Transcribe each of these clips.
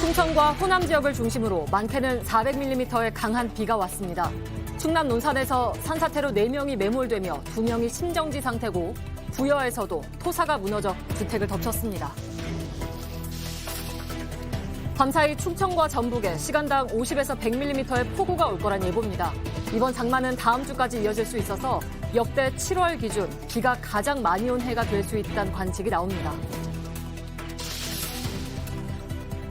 충청과 호남 지역을 중심으로 많게는 400mm의 강한 비가 왔습니다. 충남 논산에서 산사태로 4명이 매몰되며 2명이 심정지 상태고 부여에서도 토사가 무너져 주택을 덮쳤습니다. 밤사이 충청과 전북에 시간당 50에서 100mm의 폭우가 올 거란 예보입니다. 이번 장마는 다음 주까지 이어질 수 있어서 역대 7월 기준 비가 가장 많이 온 해가 될 수 있다는 관측이 나옵니다.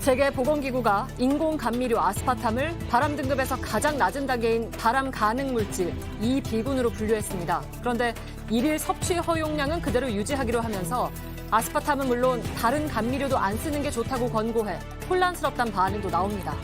세계보건기구가 인공감미료 아스파탐을 바람 등급에서 가장 낮은 단계인 바람 가능 물질 2비군으로 분류했습니다. 그런데 일일 섭취 허용량은 그대로 유지하기로 하면서 아스파탐은 물론 다른 감미료도 안 쓰는 게 좋다고 권고해 혼란스럽다는 반응도 나옵니다.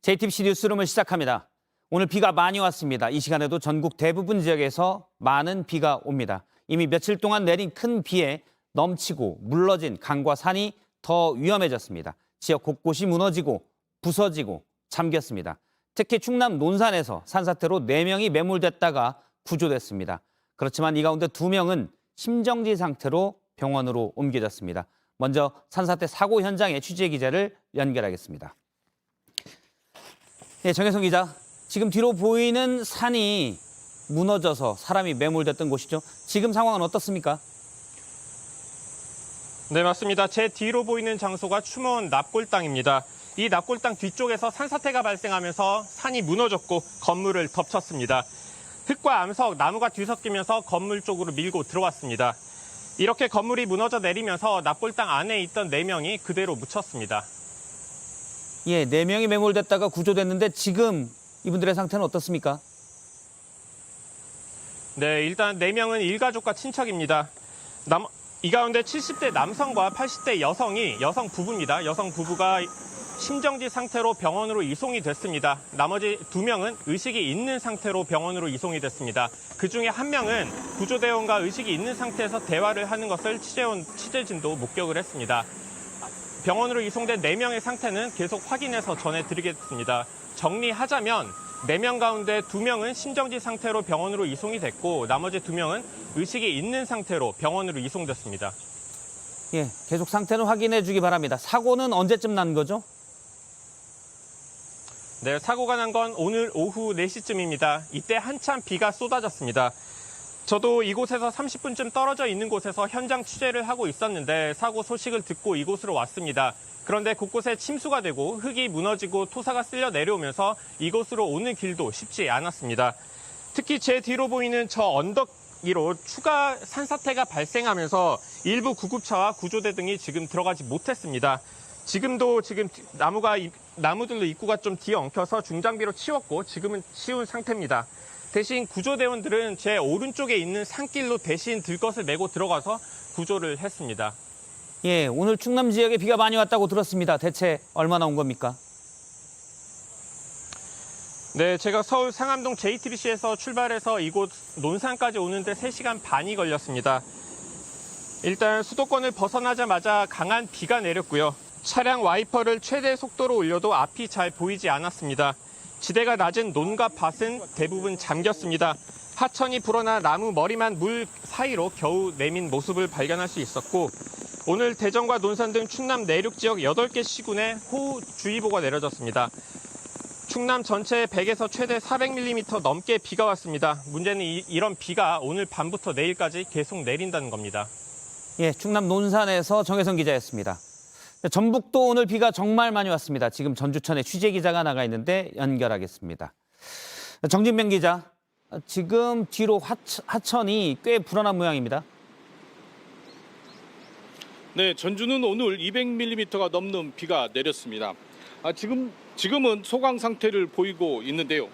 JTBC 뉴스룸을 시작합니다. 오늘 비가 많이 왔습니다. 이 시간에도 전국 대부분 지역에서 많은 비가 옵니다. 이미 며칠 동안 내린 큰 비에 넘치고 물러진 강과 산이 더 위험해졌습니다. 지역 곳곳이 무너지고 부서지고 잠겼습니다. 특히 충남 논산에서 산사태로 4명이 매몰됐다가 구조됐습니다. 그렇지만 이 가운데 2명은 심정지 상태로 병원으로 옮겨졌습니다. 먼저 산사태 사고 현장의 취재 기자를 연결하겠습니다. 네, 정혜성 기자. 지금 뒤로 보이는 산이 무너져서 사람이 매몰됐던 곳이죠. 지금 상황은 어떻습니까? 네, 맞습니다. 제 뒤로 보이는 장소가 추모원 납골당입니다. 이 납골당 뒤쪽에서 산사태가 발생하면서 산이 무너졌고 건물을 덮쳤습니다. 흙과 암석, 나무가 뒤섞이면서 건물 쪽으로 밀고 들어왔습니다. 이렇게 건물이 무너져 내리면서 납골당 안에 있던 4명이 그대로 묻혔습니다. 예, 4명이 매몰됐다가 구조됐는데 지금 이분들의 상태는 어떻습니까? 네, 일단 4명은 일가족과 친척입니다. 이 가운데 70대 남성과 80대 여성 부부입니다. 여성 부부가 심정지 상태로 병원으로 이송이 됐습니다. 나머지 2명은 의식이 있는 상태로 병원으로 이송이 됐습니다. 그중에 1명은 구조대원과 의식이 있는 상태에서 대화를 하는 것을 취재진도 목격을 했습니다. 병원으로 이송된 4명의 상태는 계속 확인해서 전해드리겠습니다. 정리하자면 4명 가운데 2명은 심정지 상태로 병원으로 이송이 됐고 나머지 2명은 의식이 있는 상태로 병원으로 이송됐습니다. 예, 계속 상태는 확인해 주기 바랍니다. 사고는 언제쯤 난 거죠? 네, 사고가 난 건 오늘 오후 4시쯤입니다. 이때 한참 비가 쏟아졌습니다. 저도 이곳에서 30분쯤 떨어져 있는 곳에서 현장 취재를 하고 있었는데 사고 소식을 듣고 이곳으로 왔습니다. 그런데 곳곳에 침수가 되고 흙이 무너지고 토사가 쓸려 내려오면서 이곳으로 오는 길도 쉽지 않았습니다. 특히 제 뒤로 보이는 저 언덕 위로 추가 산사태가 발생하면서 일부 구급차와 구조대 등이 지금 들어가지 못했습니다. 지금 나무들로 입구가 좀 뒤엉켜서 중장비로 치웠고 지금은 치운 상태입니다. 대신 구조대원들은 제 오른쪽에 있는 산길로 대신 들것을 메고 들어가서 구조를 했습니다. 예, 오늘 충남 지역에 비가 많이 왔다고 들었습니다. 대체 얼마나 온 겁니까? 네, 제가 서울 상암동 JTBC에서 출발해서 이곳 논산까지 오는데 3시간 반이 걸렸습니다. 일단 수도권을 벗어나자마자 강한 비가 내렸고요. 차량 와이퍼를 최대 속도로 올려도 앞이 잘 보이지 않았습니다. 지대가 낮은 논과 밭은 대부분 잠겼습니다. 하천이 불어나 나무 머리만 물 사이로 겨우 내민 모습을 발견할 수 있었고 오늘 대전과 논산 등 충남 내륙 지역 8개 시군에 호우주의보가 내려졌습니다. 충남 전체에 100에서 최대 400mm 넘게 비가 왔습니다. 문제는 이런 비가 오늘 밤부터 내일까지 계속 내린다는 겁니다. 예, 충남 논산에서 정혜성 기자였습니다. 전북도 오늘 비가 정말 많이 왔습니다. 지금 전주천에 취재 기자가 나가 있는데 연결하겠습니다. 정진명 기자, 지금 뒤로 하천이 꽤 불어난 모양입니다. 네, 전주는 오늘 200mm가 넘는 비가 내렸습니다. 지금은 소강 상태를 보이고 있는데요.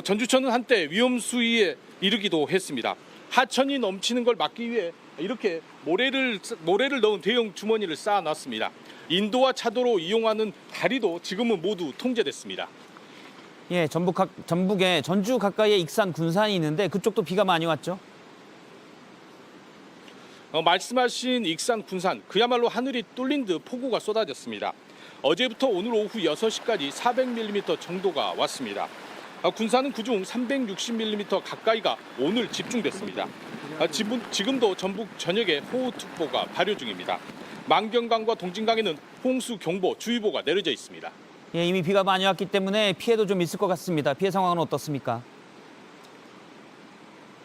전주천은 한때 위험 수위에 이르기도 했습니다. 하천이 넘치는 걸 막기 위해 이렇게 모래를 넣은 대형 주머니를 쌓아놨습니다. 인도와 차도로 이용하는 다리도 지금은 모두 통제됐습니다. 예, 전북에 전주 가까이에 익산 군산이 있는데 그쪽도 비가 많이 왔죠? 말씀하신 익산 군산, 그야말로 하늘이 뚫린 듯 폭우가 쏟아졌습니다. 어제부터 오늘 오후 6시까지 400mm 정도가 왔습니다. 군산은 그중 360mm 가까이가 오늘 집중됐습니다. 지금도 전북 전역에 호우특보가 발효 중입니다. 만경강과 동진강에는 홍수 경보, 주의보가 내려져 있습니다. 예, 이미 비가 많이 왔기 때문에 피해도 좀 있을 것 같습니다. 피해 상황은 어떻습니까?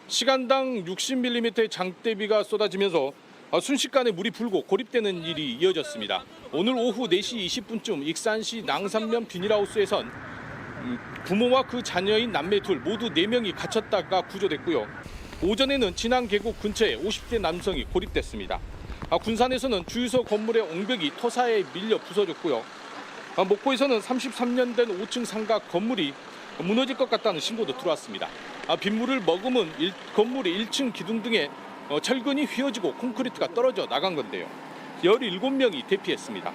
시간당 60mm의 장대비가 쏟아지면서 순식간에 물이 불고 고립되는 일이 이어졌습니다. 오늘 오후 4시 20분쯤 익산시 낭산면 비닐하우스에선 부모와 그 자녀인 남매 둘 모두 4명이 갇혔다가 구조됐고요. 오전에는 진안 계곡 근처에 50대 남성이 고립됐습니다. 군산에서는 주유소 건물의 옹벽이 토사에 밀려 부서졌고요. 목포에서는 33년 된 5층 상가 건물이 무너질 것 같다는 신고도 들어왔습니다. 빗물을 머금은 건물의 1층 기둥 등에 철근이 휘어지고 콘크리트가 떨어져 나간 건데요. 17명이 대피했습니다.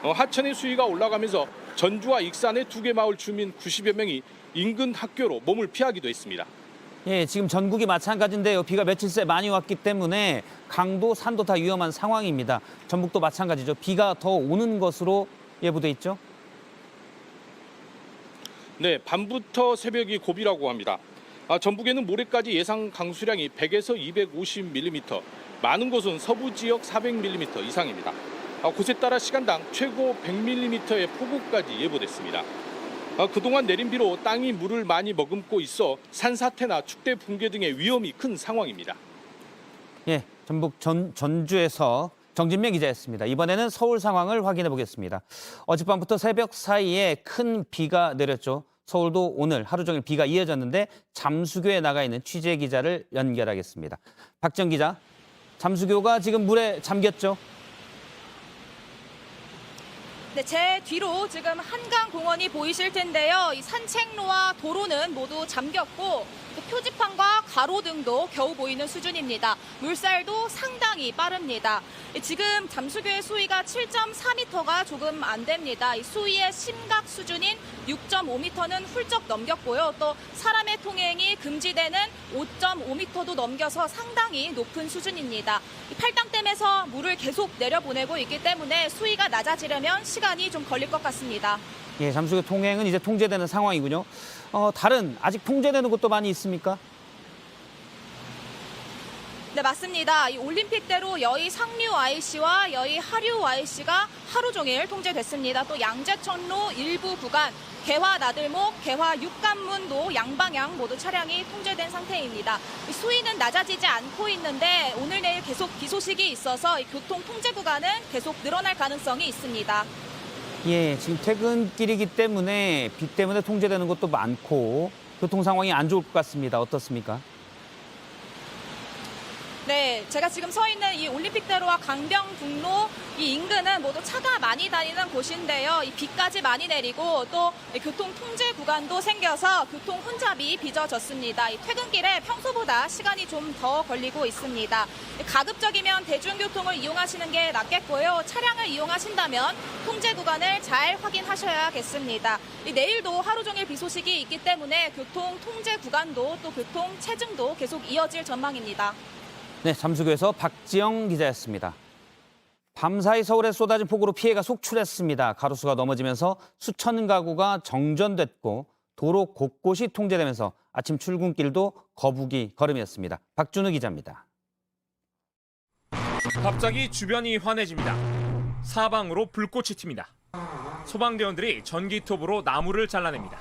하천의 수위가 올라가면서 전주와 익산의 2개 마을 주민 90여 명이 인근 학교로 몸을 피하기도 했습니다. 예, 지금 전국이 마찬가지인데요. 비가 며칠 새 많이 왔기 때문에 강도, 산도 다 위험한 상황입니다. 전북도 마찬가지죠. 비가 더 오는 것으로 예보돼 있죠? 네, 밤부터 새벽이 고비라고 합니다. 전북에는 모레까지 예상 강수량이 100에서 250mm, 많은 곳은 서부 지역 400mm 이상입니다. 곳에 따라 시간당 최고 100mm의 폭우까지 예보됐습니다. 그동안 내린 비로 땅이 물을 많이 머금고 있어 산사태나 축대 붕괴 등의 위험이 큰 상황입니다. 예, 전북 전주에서 정진명 기자였습니다. 이번에는 서울 상황을 확인해 보겠습니다. 어젯밤부터 새벽 사이에 큰 비가 내렸죠. 서울도 오늘 하루 종일 비가 이어졌는데 잠수교에 나가 있는 취재 기자를 연결하겠습니다. 박정 기자, 잠수교가 지금 물에 잠겼죠? 네, 제 뒤로 지금 한강공원이 보이실 텐데요. 이 산책로와 도로는 모두 잠겼고 또 표지판과 가로등도 겨우 보이는 수준입니다. 물살도 상당히 빠릅니다. 지금 잠수교의 수위가 7.4m가 조금 안 됩니다. 이 수위의 심각 수준인 6.5m는 훌쩍 넘겼고요. 또 사람의 통행이 금지되는 5.5m도 넘겨서 상당히 높은 수준입니다. 팔당댐에서 물을 계속 내려보내고 있기 때문에 수위가 낮아지려면 시간이 좀 걸릴 것 같습니다. 예, 잠수교 통행은 이제 통제되는 상황이군요. 다른 아직 통제되는 곳도 많이 있습니까? 네, 맞습니다. 이 올림픽대로 여의 상류 IC와 여의 하류 IC가 하루 종일 통제됐습니다. 또 양재천로 일부 구간, 개화 나들목, 개화 육관문도 양방향 모두 차량이 통제된 상태입니다. 수위는 낮아지지 않고 있는데 오늘 내일 계속 비 소식이 있어서 이 교통 통제 구간은 계속 늘어날 가능성이 있습니다. 예, 지금 퇴근길이기 때문에 비 때문에 통제되는 곳도 많고 교통 상황이 안 좋을 것 같습니다. 어떻습니까? 네, 제가 지금 서 있는 이 올림픽대로와 강병북로 이 인근은 모두 차가 많이 다니는 곳인데요. 이 비까지 많이 내리고 또 교통 통제 구간도 생겨서 교통 혼잡이 빚어졌습니다. 이 퇴근길에 평소보다 시간이 좀 더 걸리고 있습니다. 가급적이면 대중교통을 이용하시는 게 낫겠고요. 차량을 이용하신다면 통제 구간을 잘 확인하셔야겠습니다. 내일도 하루 종일 비 소식이 있기 때문에 교통 통제 구간도 또 교통 체증도 계속 이어질 전망입니다. 네, 잠수교에서 박지영 기자였습니다. 밤사이 서울에 쏟아진 폭우로 피해가 속출했습니다. 가로수가 넘어지면서 수천 가구가 정전됐고 도로 곳곳이 통제되면서 아침 출근길도 거북이 걸음이었습니다. 박준우 기자입니다. 갑자기 주변이 환해집니다. 사방으로 불꽃이 튑니다. 소방대원들이 전기톱으로 나무를 잘라냅니다.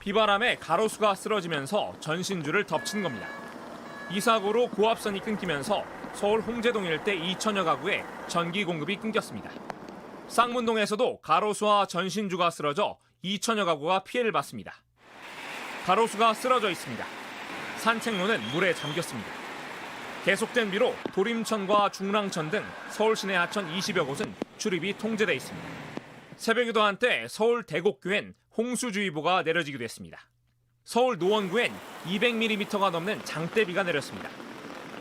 비바람에 가로수가 쓰러지면서 전신줄을 덮친 겁니다. 이 사고로 고압선이 끊기면서 서울 홍제동 일대 2천여 가구에 전기 공급이 끊겼습니다. 쌍문동에서도 가로수와 전신주가 쓰러져 2천여 가구가 피해를 봤습니다. 가로수가 쓰러져 있습니다. 산책로는 물에 잠겼습니다. 계속된 비로 도림천과 중랑천 등 서울 시내 하천 20여 곳은 출입이 통제돼 있습니다. 새벽에도 한때 서울 대곡구엔 홍수주의보가 내려지기도 했습니다. 서울 노원구엔 200mm가 넘는 장대비가 내렸습니다.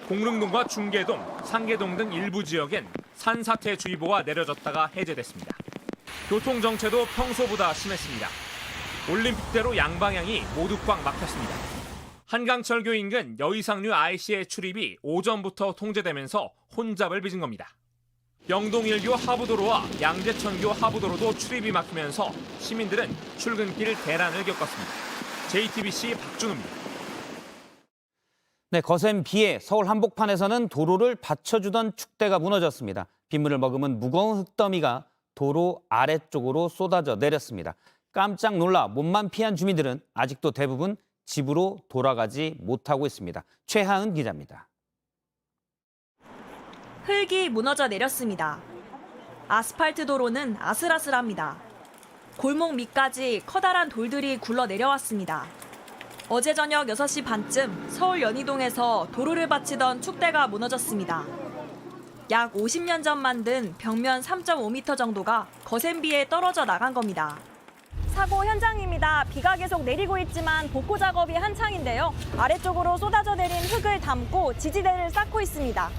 공릉동과 중계동, 상계동 등 일부 지역엔 산사태주의보가 내려졌다가 해제됐습니다. 교통정체도 평소보다 심했습니다. 올림픽대로 양방향이 모두 꽉 막혔습니다. 한강철교 인근 여의상류 IC의 출입이 오전부터 통제되면서 혼잡을 빚은 겁니다. 영동일교 하부도로와 양재천교 하부도로도 출입이 막히면서 시민들은 출근길 대란을 겪었습니다. JTBC 박준우입니다. 네, 거센 비에 서울 한복판에서는 도로를 받쳐주던 축대가 무너졌습니다. 빗물을 머금은 무거운 흙더미가 도로 아래쪽으로 쏟아져 내렸습니다. 깜짝 놀라 몸만 피한 주민들은 아직도 대부분 집으로 돌아가지 못하고 있습니다. 최하은 기자입니다. 흙이 무너져 내렸습니다. 아스팔트 도로는 아슬아슬합니다. 골목 밑까지 커다란 돌들이 굴러 내려왔습니다. 어제 저녁 6시 반쯤 서울 연희동에서 도로를 받치던 축대가 무너졌습니다. 약 50년 전 만든 벽면 3.5m 정도가 거센 비에 떨어져 나간 겁니다. 사고 현장입니다. 비가 계속 내리고 있지만 복구 작업이 한창인데요. 아래쪽으로 쏟아져 내린 흙을 담고 지지대를 쌓고 있습니다.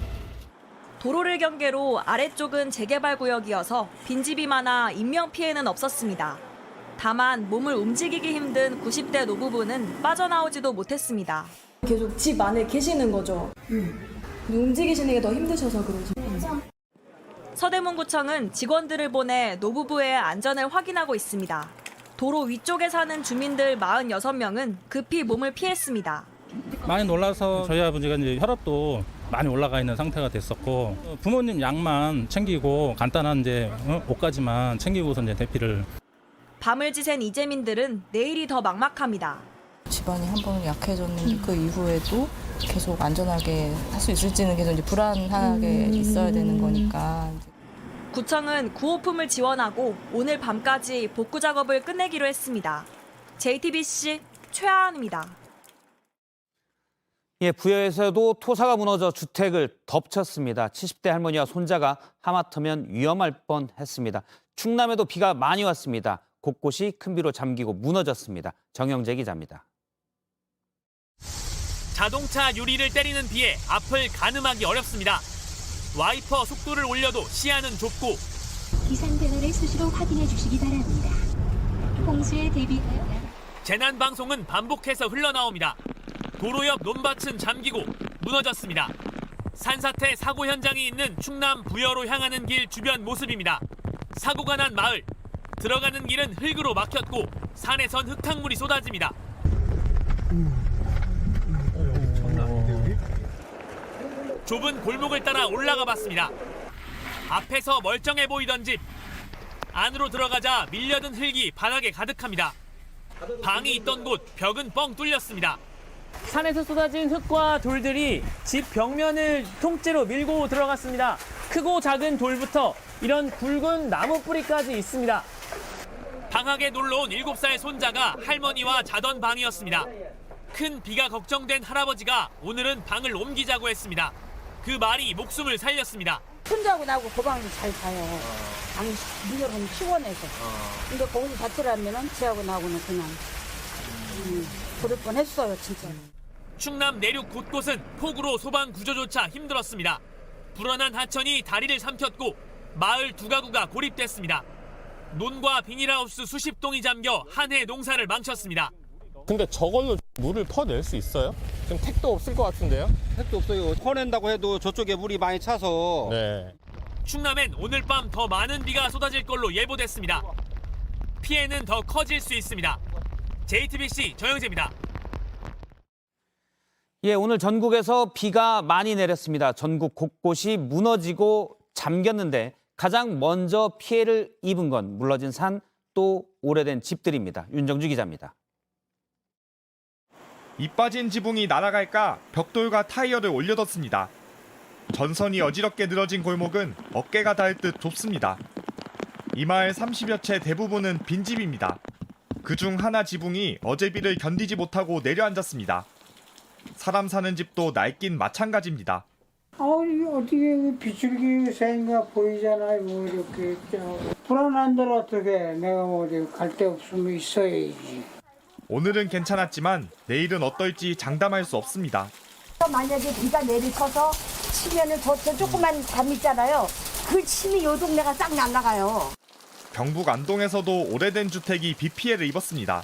도로를 경계로 아래쪽은 재개발 구역이어서 빈집이 많아 인명피해는 없었습니다. 다만 몸을 움직이기 힘든 90대 노부부는 빠져나오지도 못했습니다. 계속 집 안에 계시는 거죠? 움직이시는 게 더 힘드셔서 그러죠. 서대문구청은 직원들을 보내 노부부의 안전을 확인하고 있습니다. 도로 위쪽에 사는 주민들 46명은 급히 몸을 피했습니다. 많이 놀라서 저희 아버지가 이제 혈압도 많이 올라가 있는 상태가 됐었고 부모님 약만 챙기고 간단한 이제 옷까지만 챙기고서 이제 대피를. 밤을 지샌 이재민들은 내일이 더 막막합니다. 집안이 한 번 약해졌는데 그 이후에도 계속 안전하게 할 수 있을지는 계속 이제 불안하게 있어야 되는 거니까. 구청은 구호품을 지원하고 오늘 밤까지 복구 작업을 끝내기로 했습니다. JTBC 최하은입니다. 예, 부여에서도 토사가 무너져 주택을 덮쳤습니다. 70대 할머니와 손자가 하마터면 위험할 뻔했습니다. 충남에도 비가 많이 왔습니다. 곳곳이 큰 비로 잠기고 무너졌습니다. 정영재 기자입니다. 자동차 유리를 때리는 비에 앞을 가늠하기 어렵습니다. 와이퍼 속도를 올려도 시야는 좁고 기상 배널을 수시로 확인해 주시기 바랍니다. 홍수에 대비하여 재난 방송은 반복해서 흘러나옵니다. 도로 옆 논밭은 잠기고 무너졌습니다. 산사태 사고 현장이 있는 충남 부여로 향하는 길 주변 모습입니다. 사고가 난 마을, 들어가는 길은 흙으로 막혔고 산에선 흙탕물이 쏟아집니다. 좁은 골목을 따라 올라가 봤습니다. 앞에서 멀쩡해 보이던 집, 안으로 들어가자 밀려든 흙이 바닥에 가득합니다. 방이 있던 곳 벽은 뻥 뚫렸습니다. 산에서 쏟아진 흙과 돌들이 집 벽면을 통째로 밀고 들어갔습니다. 크고 작은 돌부터 이런 굵은 나무 뿌리까지 있습니다. 방학에 놀러 온 7살 손자가 할머니와 자던 방이었습니다. 큰 비가 걱정된 할아버지가 오늘은 방을 옮기자고 했습니다. 그 말이 목숨을 살렸습니다. 손자하고 나하고 그 방에서 잘 자요. 방이 문열하면 시원해서. 근데 거기서 자취하면은 지하고 나하고는 그냥 그럴 뻔했어요, 진짜. 충남 내륙 곳곳은 폭우로 소방 구조조차 힘들었습니다. 불어난 하천이 다리를 삼켰고 마을 두 가구가 고립됐습니다. 논과 비닐하우스 수십 동이 잠겨 한 해 농사를 망쳤습니다. 근데 저걸로 물을 퍼낼 수 있어요? 지금 택도 없을 것 같은데요? 택도 없어요. 퍼낸다고 해도 저쪽에 물이 많이 차서. 네. 충남엔 오늘 밤 더 많은 비가 쏟아질 걸로 예보됐습니다. 피해는 더 커질 수 있습니다. JTBC 정영재입니다. 예, 오늘 전국에서 비가 많이 내렸습니다. 전국 곳곳이 무너지고 잠겼는데 가장 먼저 피해를 입은 건 무너진 산 또 오래된 집들입니다. 윤정주 기자입니다. 이 빠진 지붕이 날아갈까 벽돌과 타이어를 올려뒀습니다. 전선이 어지럽게 늘어진 골목은 어깨가 닿을 듯 좁습니다. 이 마을 30여 채 대부분은 빈집입니다. 그중 하나 지붕이 어제 비를 견디지 못하고 내려앉았습니다. 사람 사는 집도 낡긴 마찬가지입니다. 어떻게 비둘기 새인가 보이잖아요. 뭐 이렇게 불안한 데로 어떻게 내가 뭐 어디 갈 데 없으면 있어야지. 오늘은 괜찮았지만 내일은 어떨지 장담할 수 없습니다. 만약에 비가 내리쳐서 치면은 저 조그만 담 있잖아요. 그 침이 요 동네가 싹 날아가요. 경북 안동에서도 오래된 주택이 비 피해를 입었습니다.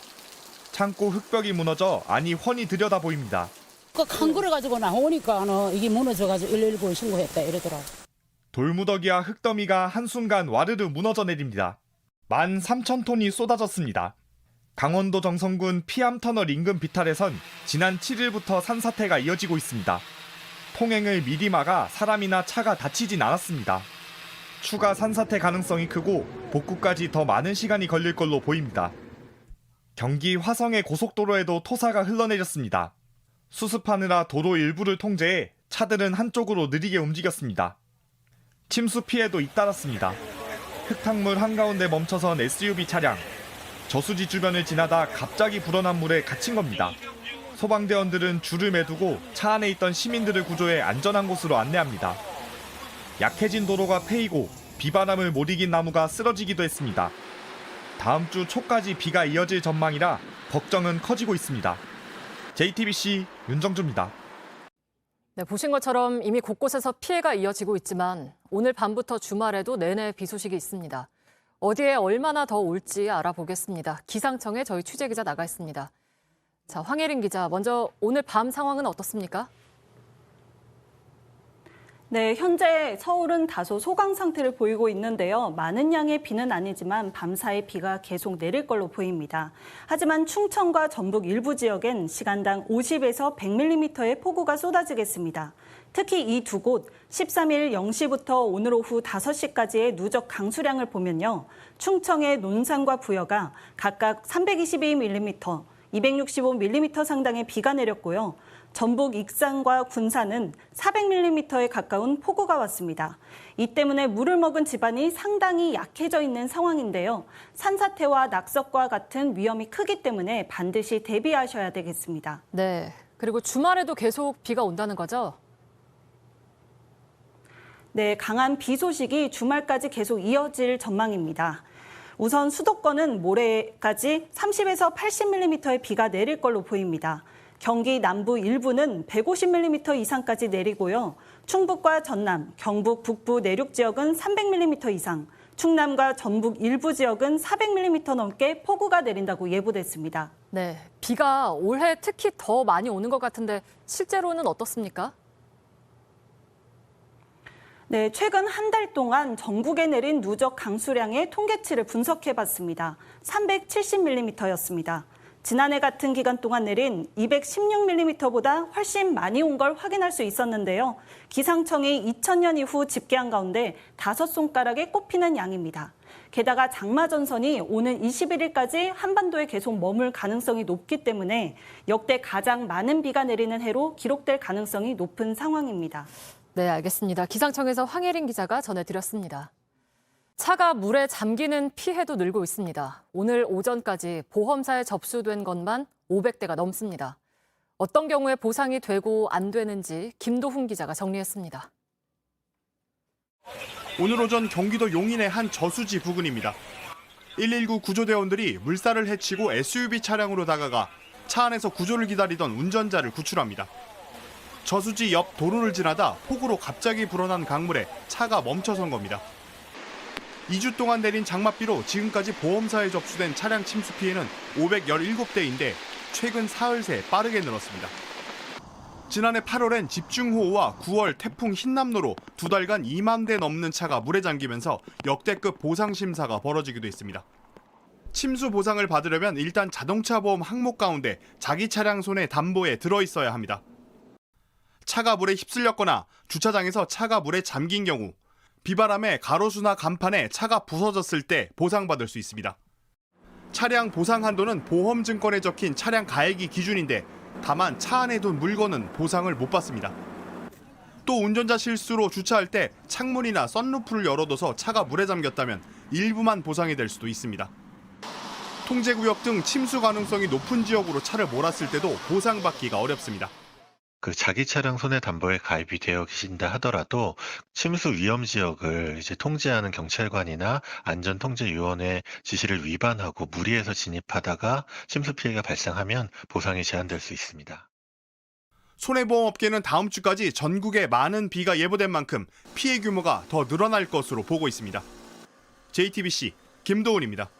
창고 흙벽이 무너져 안이 훤히 들여다 보입니다. 그 강그래가지고 나오니까 이게 무너져가지고 119 신고했다 이러더라고. 돌무더기와 흙더미가 한순간 와르르 무너져 내립니다. 13,000톤이 쏟아졌습니다. 강원도 정선군 피암터널 인근 비탈에선 지난 7일부터 산사태가 이어지고 있습니다. 통행을 미리 막아 사람이나 차가 다치진 않았습니다. 추가 산사태 가능성이 크고 복구까지 더 많은 시간이 걸릴 걸로 보입니다. 경기 화성의 고속도로에도 토사가 흘러내렸습니다. 수습하느라 도로 일부를 통제해 차들은 한쪽으로 느리게 움직였습니다. 침수 피해도 잇따랐습니다. 흙탕물 한가운데 멈춰선 SUV 차량. 저수지 주변을 지나다 갑자기 불어난 물에 갇힌 겁니다. 소방대원들은 줄을 매두고 차 안에 있던 시민들을 구조해 안전한 곳으로 안내합니다. 약해진 도로가 패이고 비바람을 못 이긴 나무가 쓰러지기도 했습니다. 다음 주 초까지 비가 이어질 전망이라 걱정은 커지고 있습니다. JTBC 윤정주입니다. 네, 보신 것처럼 이미 곳곳에서 피해가 이어지고 있지만 오늘 밤부터 주말에도 내내 비 소식이 있습니다. 어디에 얼마나 더 올지 알아보겠습니다. 기상청에 저희 취재기자 나가 있습니다. 자, 황혜린 기자, 먼저 오늘 밤 상황은 어떻습니까? 네, 현재 서울은 다소 소강 상태를 보이고 있는데요. 많은 양의 비는 아니지만 밤사이 비가 계속 내릴 걸로 보입니다. 하지만 충청과 전북 일부 지역엔 시간당 50에서 100mm의 폭우가 쏟아지겠습니다. 특히 이 두 곳 13일 0시부터 오늘 오후 5시까지의 누적 강수량을 보면요. 충청의 논산과 부여가 각각 322mm, 265mm 상당의 비가 내렸고요. 전북 익산과 군산은 400mm에 가까운 폭우가 왔습니다. 이 때문에 물을 먹은 집안이 상당히 약해져 있는 상황인데요. 산사태와 낙석과 같은 위험이 크기 때문에 반드시 대비하셔야 되겠습니다. 네, 그리고 주말에도 계속 비가 온다는 거죠? 네, 강한 비 소식이 주말까지 계속 이어질 전망입니다. 우선 수도권은 모레까지 30에서 80mm의 비가 내릴 걸로 보입니다. 경기 남부 일부는 150mm 이상까지 내리고요. 충북과 전남, 경북 북부 내륙 지역은 300mm 이상, 충남과 전북 일부 지역은 400mm 넘게 폭우가 내린다고 예보됐습니다. 네, 비가 올해 특히 더 많이 오는 것 같은데 실제로는 어떻습니까? 네, 최근 한 달 동안 전국에 내린 누적 강수량의 통계치를 분석해봤습니다. 370mm였습니다. 지난해 같은 기간 동안 내린 216mm보다 훨씬 많이 온 걸 확인할 수 있었는데요. 기상청이 2000년 이후 집계한 가운데 5손가락에 꼽히는 양입니다. 게다가 장마 전선이 오는 21일까지 한반도에 계속 머물 가능성이 높기 때문에 역대 가장 많은 비가 내리는 해로 기록될 가능성이 높은 상황입니다. 네, 알겠습니다. 기상청에서 황혜린 기자가 전해드렸습니다. 차가 물에 잠기는 피해도 늘고 있습니다. 오늘 오전까지 보험사에 접수된 것만 500대가 넘습니다. 어떤 경우에 보상이 되고 안 되는지 김도훈 기자가 정리했습니다. 오늘 오전 경기도 용인의 한 저수지 부근입니다. 119 구조대원들이 물살을 헤치고 SUV 차량으로 다가가 차 안에서 구조를 기다리던 운전자를 구출합니다. 저수지 옆 도로를 지나다 폭우로 갑자기 불어난 강물에 차가 멈춰선 겁니다. 2주 동안 내린 장맛비로 지금까지 보험사에 접수된 차량 침수 피해는 517대인데 최근 사흘 새 빠르게 늘었습니다. 지난해 8월엔 집중호우와 9월 태풍 흰남노로 2달간 2만 대 넘는 차가 물에 잠기면서 역대급 보상 심사가 벌어지기도 했습니다. 침수 보상을 받으려면 일단 자동차 보험 항목 가운데 자기 차량 손해 담보에 들어있어야 합니다. 차가 물에 휩쓸렸거나 주차장에서 차가 물에 잠긴 경우, 비바람에 가로수나 간판에 차가 부서졌을 때 보상받을 수 있습니다. 차량 보상 한도는 보험증권에 적힌 차량 가액이 기준인데 다만 차 안에 둔 물건은 보상을 못 받습니다. 또 운전자 실수로 주차할 때 창문이나 썬루프를 열어둬서 차가 물에 잠겼다면 일부만 보상이 될 수도 있습니다. 통제구역 등 침수 가능성이 높은 지역으로 차를 몰았을 때도 보상받기가 어렵습니다. 자기 차량 손해담보에 가입이 되어 계신다 하더라도 침수 위험 지역을 통제하는 경찰관이나 안전통제위원회 지시를 위반하고 무리해서 진입하다가 침수 피해가 발생하면 보상이 제한될 수 있습니다. 손해보험업계는 다음 주까지 전국에 많은 비가 예보된 만큼 피해 규모가 더 늘어날 것으로 보고 있습니다. JTBC 김도훈입니다.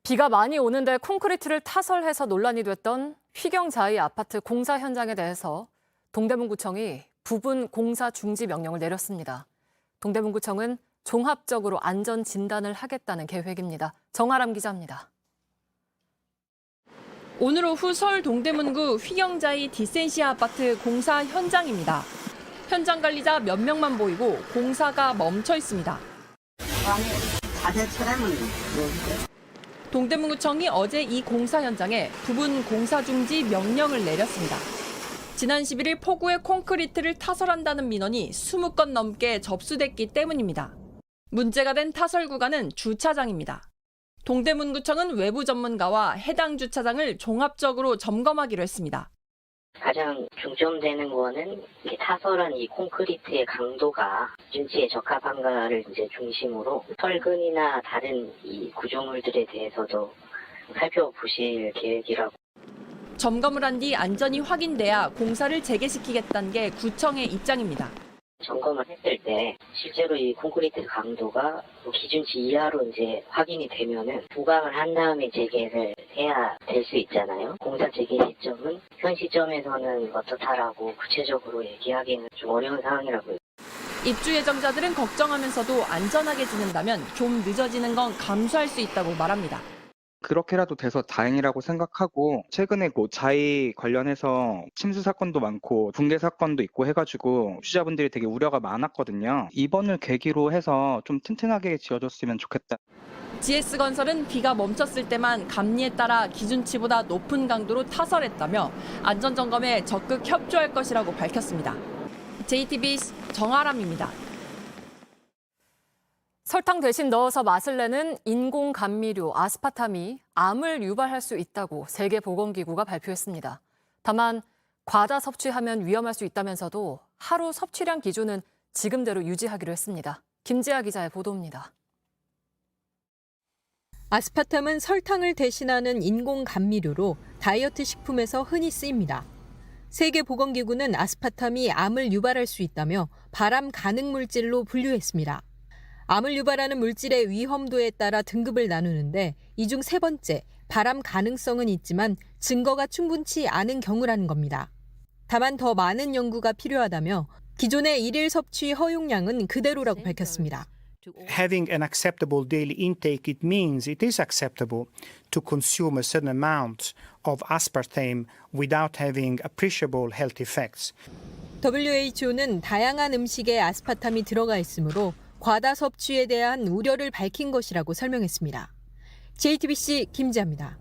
비가 많이 오는데 콘크리트를 타설해서 논란이 됐던 휘경자이 아파트 공사 현장에 대해서 동대문구청이 부분 공사 중지 명령을 내렸습니다. 동대문구청은 종합적으로 안전 진단을 하겠다는 계획입니다. 정아람 기자입니다. 오늘 오후 서울 동대문구 휘경자이 디센시아 아파트 공사 현장입니다. 현장 관리자 몇 명만 보이고 공사가 멈춰 있습니다. 자세 차량은 동대문구청이 어제 이 공사 현장에 부분 공사 중지 명령을 내렸습니다. 지난 11일 포구에 콘크리트를 타설한다는 민원이 20건 넘게 접수됐기 때문입니다. 문제가 된 타설 구간은 주차장입니다. 동대문구청은 외부 전문가와 해당 주차장을 종합적으로 점검하기로 했습니다. 가장 중점되는 거는 타설한 이 콘크리트의 강도가 기준치에 적합한가를 이제 중심으로 설근이나 다른 이 구조물들에 대해서도 살펴보실 계획이라고. 점검을 한 뒤 안전이 확인돼야 공사를 재개시키겠다는 게 구청의 입장입니다. 점검을 했을 때 실제로 이 콘크리트 강도가 기준치 이하로 이제 확인이 되면은 부강을 한 다음에 재개를 해야 될 수 있잖아요. 공사 재개 시점은 현 시점에서는 어떻다라고 구체적으로 얘기하기는 좀 어려운 상황이라고요. 입주 예정자들은 걱정하면서도 안전하게 지낸다면 좀 늦어지는 건 감수할 수 있다고 말합니다. 그렇게라도 돼서 다행이라고 생각하고 최근에 자이 관련해서 침수 사건도 많고 붕괴 사건도 있고 해가지고 주자분들이 되게 우려가 많았거든요. 이번을 계기로 해서 좀 튼튼하게 지어줬으면 좋겠다. GS건설은 비가 멈췄을 때만 감리에 따라 기준치보다 높은 강도로 타설했다며 안전점검에 적극 협조할 것이라고 밝혔습니다. JTBC 정아람입니다. 설탕 대신 넣어서 맛을 내는 인공 감미료 아스파탐이 암을 유발할 수 있다고 세계보건기구가 발표했습니다. 다만 과다 섭취하면 위험할 수 있다면서도 하루 섭취량 기준은 지금대로 유지하기로 했습니다. 김지아 기자의 보도입니다. 아스파탐은 설탕을 대신하는 인공 감미료로 다이어트 식품에서 흔히 쓰입니다. 세계보건기구는 아스파탐이 암을 유발할 수 있다며 발암 가능 물질로 분류했습니다. 암을 유발하는 물질의 위험도에 따라 등급을 나누는데 이 중 세 번째, 발암 가능성은 있지만 증거가 충분치 않은 경우라는 겁니다. 다만 더 많은 연구가 필요하다며 기존의 일일 섭취 허용량은 그대로라고 밝혔습니다. Having an acceptable daily intake, it means it is acceptable to consume a certain amount of aspartame without having appreciable health effects. WHO는 다양한 음식에 아스파탐이 들어가 있으므로 과다 섭취에 대한 우려를 밝힌 것이라고 설명했습니다. JTBC 김지아입니다.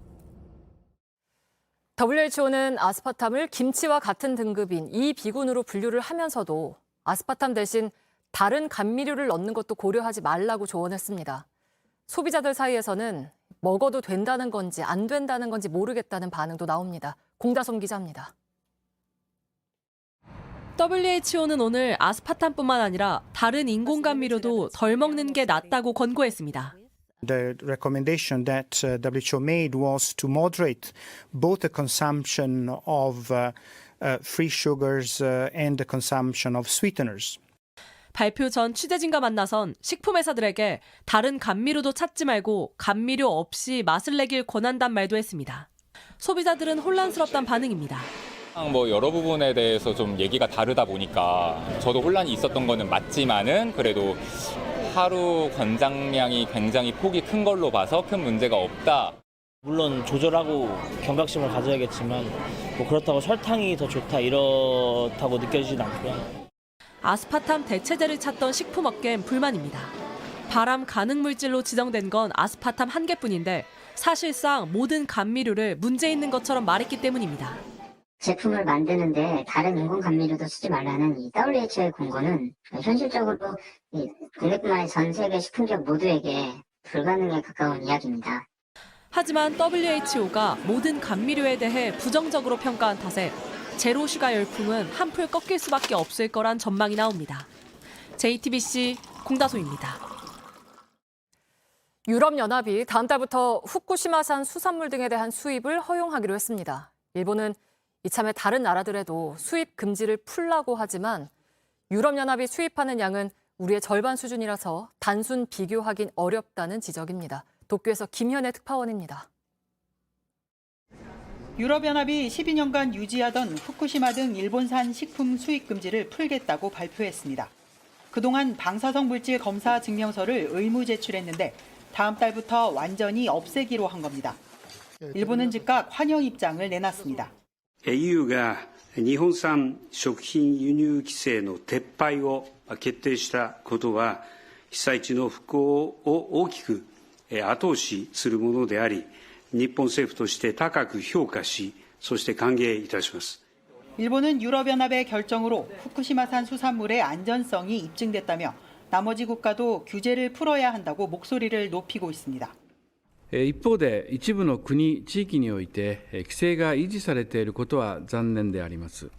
WHO는 아스파탐을 김치와 같은 등급인 이 비군으로 분류를 하면서도 아스파탐 대신 다른 감미료를 넣는 것도 고려하지 말라고 조언했습니다. 소비자들 사이에서는 먹어도 된다는 건지 안 된다는 건지 모르겠다는 반응도 나옵니다. 공다솜 기자입니다. WHO는 오늘 아스파탐뿐만 아니라 다른 인공 감미료도 덜 먹는 게 낫다고 권고했습니다. The recommendation that WHO made was to moderate both the consumption of free sugars and the consumption of sweeteners. 발표 전 취재진과 만나선 식품회사들에게 다른 감미료도 찾지 말고 감미료 없이 맛을 내길 권한단 말도 했습니다. 소비자들은 혼란스럽단 반응입니다. 여러 부분에 대해서 좀 얘기가 다르다 보니까 저도 혼란이 있었던 거는 맞지만은 그래도 하루 권장량이 굉장히 폭이 큰 걸로 봐서 큰 문제가 없다. 물론 조절하고 경각심을 가져야겠지만 그렇다고 설탕이 더 좋다 이렇다고 느껴지진 않고요. 아스파탐 대체제를 찾던 식품업계엔 불만입니다. 발암 가능 물질로 지정된 건 아스파탐 한 개뿐인데 사실상 모든 감미료를 문제 있는 것처럼 말했기 때문입니다. 제품을 만드는데 다른 인공 감미료도 쓰지 말라는 이 WHO의 공고는 현실적으로 국내뿐만 아니라 전 세계 식품기업 모두에게 불가능에 가까운 이야기입니다. 하지만 WHO가 모든 감미료에 대해 부정적으로 평가한 탓에 제로 슈가 열풍은 한풀 꺾일 수밖에 없을 거란 전망이 나옵니다. JTBC 공다솜입니다. 유럽연합이 다음 달부터 후쿠시마산 수산물 등에 대한 수입을 허용하기로 했습니다. 일본은 이참에 다른 나라들에도 수입 금지를 풀라고 하지만 유럽연합이 수입하는 양은 우리의 절반 수준이라서 단순 비교하긴 어렵다는 지적입니다. 도쿄에서 김현애 특파원입니다. 유럽연합이 12년간 유지하던 후쿠시마 등 일본산 식품 수입 금지를 풀겠다고 발표했습니다. 그동안 방사성 물질 검사 증명서를 의무 제출했는데 다음 달부터 완전히 없애기로 한 겁니다. 일본은 즉각 환영 입장을 내놨습니다. EU가 日本産食品輸入規制の撤廃を決定したことは、被災地の復興を大きく後押しするものであり、日本政府として高く評価し、そして歓迎いたします。 일본은 유럽연합의 결정으로 후쿠시마산 수산물의 안전성이 입증됐다며 나머지 국가도 규제를 풀어야 한다고 목소리를 높이고 있습니다. 一方で一部の国、地域において規制が維持されていることは残念であります。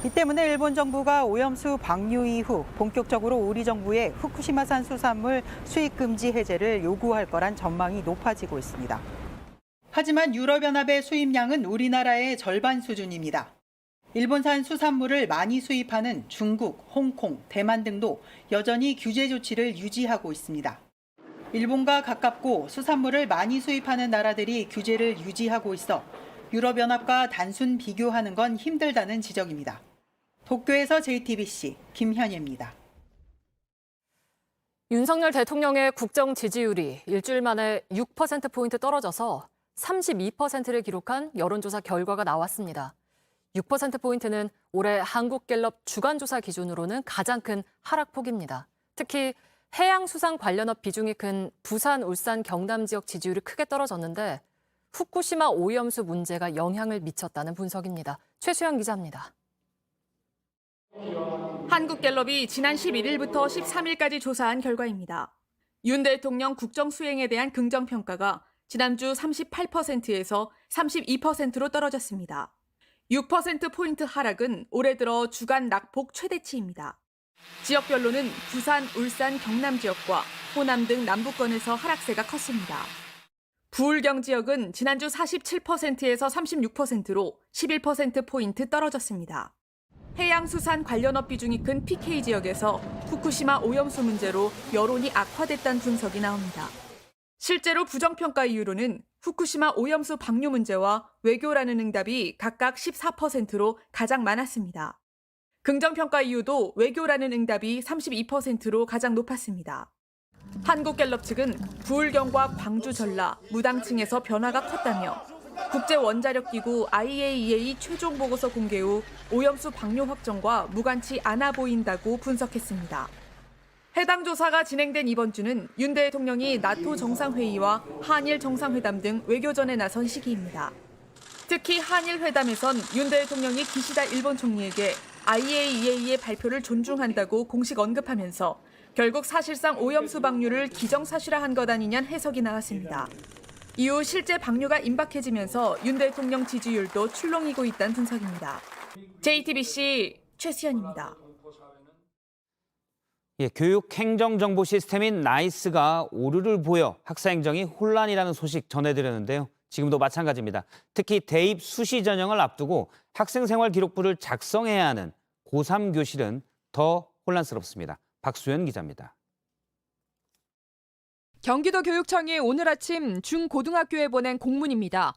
이 때문에 일본 정부가 오염수 방류 이후 본격적으로 우리 정부에 후쿠시마산 수산물 수입 금지 해제를 요구할 거란 전망이 높아지고 있습니다. 하지만 유럽연합의 수입량은 우리나라의 절반 수준입니다. 일본산 수산물을 많이 수입하는 중국, 홍콩, 대만 등도 여전히 규제 조치를 유지하고 있습니다. 일본과 가깝고 수산물을 많이 수입하는 나라들이 규제를 유지하고 있어 유럽연합과 단순 비교하는 건 힘들다는 지적입니다. 도쿄에서 JTBC 김현예입니다. 윤석열 대통령의 국정 지지율이 일주일 만에 6%포인트 떨어져서 32%를 기록한 여론조사 결과가 나왔습니다. 6%포인트는 올해 한국갤럽 주간조사 기준으로는 가장 큰 하락폭입니다. 특히 해양수산 관련업 비중이 큰 부산, 울산, 경남 지역 지지율이 크게 떨어졌는데 후쿠시마 오염수 문제가 영향을 미쳤다는 분석입니다. 최수영 기자입니다. 한국갤럽이 지난 11일부터 13일까지 조사한 결과입니다. 윤 대통령 국정 수행에 대한 긍정평가가 지난주 38%에서 32%로 떨어졌습니다. 6%포인트 하락은 올해 들어 주간 낙폭 최대치입니다. 지역별로는 부산, 울산, 경남 지역과 호남 등 남부권에서 하락세가 컸습니다. 부울경 지역은 지난주 47%에서 36%로 11%포인트 떨어졌습니다. 해양수산 관련업 비중이 큰 PK 지역에서 후쿠시마 오염수 문제로 여론이 악화됐다는 분석이 나옵니다. 실제로 부정평가 이유로는 후쿠시마 오염수 방류 문제와 외교라는 응답이 각각 14%로 가장 많았습니다. 긍정평가 이유도 외교라는 응답이 32%로 가장 높았습니다. 한국갤럽 측은 부울경과 광주 전라, 무당층에서 변화가 컸다며 국제원자력기구 IAEA 최종 보고서 공개 후 오염수 방류 확정과 무관치 않아 보인다고 분석했습니다. 해당 조사가 진행된 이번 주는 윤 대통령이 나토 정상회의와 한일 정상회담 등 외교전에 나선 시기입니다. 특히 한일 회담에선 윤 대통령이 기시다 일본 총리에게 IAEA의 발표를 존중한다고 공식 언급하면서 결국 사실상 오염수 방류를 기정사실화한 것 아니냐는 해석이 나왔습니다. 이후 실제 방류가 임박해지면서 윤 대통령 지지율도 출렁이고 있다는 분석입니다. JTBC 최수연입니다. 교육행정정보 시스템인 나이스가 오류를 보여 학사행정이 혼란이라는 소식 전해드렸는데요. 지금도 마찬가지입니다. 특히 대입 수시 전형을 앞두고 학생생활기록부를 작성해야 하는 고3 교실은 더 혼란스럽습니다. 박수연 기자입니다. 경기도 교육청이 오늘 아침 중고등학교에 보낸 공문입니다.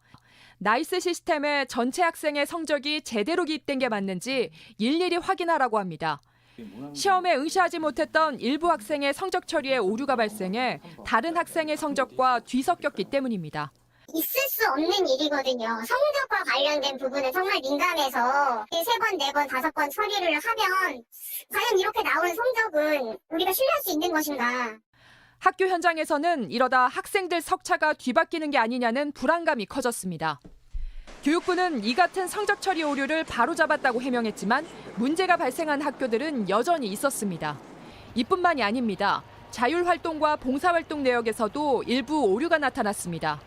나이스 시스템에 전체 학생의 성적이 제대로 기입된 게 맞는지 일일이 확인하라고 합니다. 시험에 응시하지 못했던 일부 학생의 성적 처리에 오류가 발생해 다른 학생의 성적과 뒤섞였기 때문입니다. 있을 수 없는 일이거든요. 성적과 관련된 부분은 정말 민감해서 3번, 4번, 5번 처리를 하면 과연 이렇게 나온 성적은 우리가 신뢰할 수 있는 것인가. 학교 현장에서는 이러다 학생들 석차가 뒤바뀌는 게 아니냐는 불안감이 커졌습니다. 교육부는 이 같은 성적 처리 오류를 바로잡았다고 해명했지만 문제가 발생한 학교들은 여전히 있었습니다. 이뿐만이 아닙니다. 자율활동과 봉사활동 내역에서도 일부 오류가 나타났습니다.